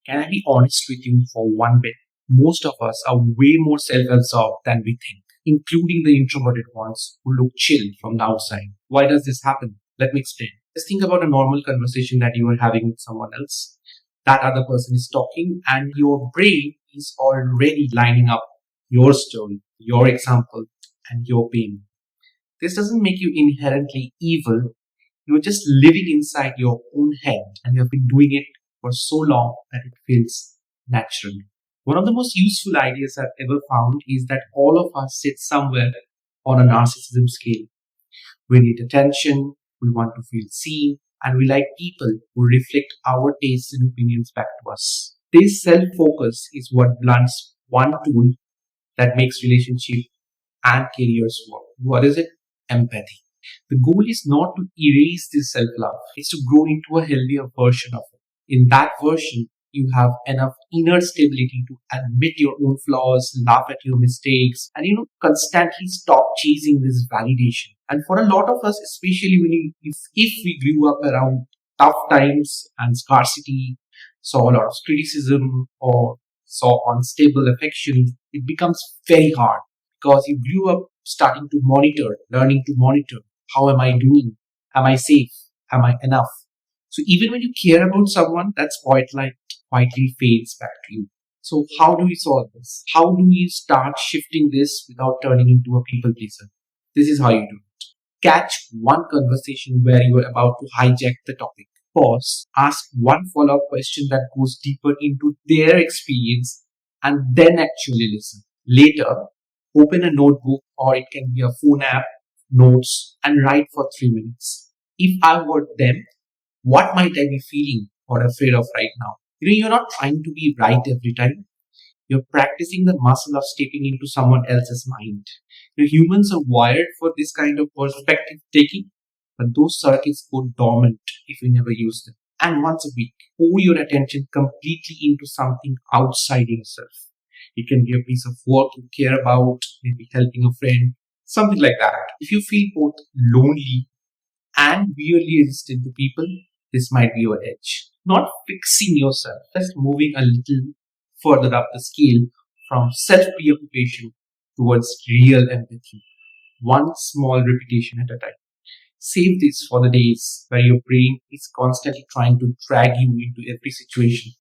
Can I be honest with you for one bit? Most of us are way more self-absorbed than we think, including the introverted ones who look chill from the outside. Why does this happen? Let me explain. Just think about a normal conversation that you are having with someone else. That other person is talking and your brain is already lining up your story, your example, and your pain. This doesn't make you inherently evil. You're just living inside your own head and you have been doing it for so long that it feels natural. One of the most useful ideas I've ever found is that all of us sit somewhere on a narcissism scale. We need attention, we want to feel seen, and we like people who reflect our tastes and opinions back to us. This self focus is what blunts one tool that makes relationship and careers work. What is it? Empathy. The goal is not to erase this self love, it's to grow into a healthier version of it. In that version, you have enough inner stability to admit your own flaws, laugh at your mistakes, and constantly stop chasing this validation. And for a lot of us, especially if we grew up around tough times and scarcity, saw a lot of criticism or saw unstable affection, it becomes very hard because you grew up starting to monitor, learning to monitor. How am I doing? Am I safe? Am I enough? So even when you care about someone, that spotlight quietly fades back to you. So how do we solve this? How do we start shifting this without turning into a people pleaser? This is how you do it. Catch one conversation where you are about to hijack the topic. Pause, ask one follow-up question that goes deeper into their experience, and then actually listen. Later, open a notebook or it can be a phone app, notes, and write for 3 minutes. If I were them, what might I be feeling or afraid of right now? You're not trying to be right every time. You're practicing the muscle of stepping into someone else's mind. Humans are wired for this kind of perspective taking, but those circuits go dormant if you never use them. And once a week, pour your attention completely into something outside yourself. It can be a piece of work you care about, maybe helping a friend, something like that. If you feel both lonely and weirdly resistant to people, this might be your edge. Not fixing yourself, just moving a little further up the scale from self preoccupation towards real empathy, one small repetition at a time. Save this for the days where your brain is constantly trying to drag you into every situation.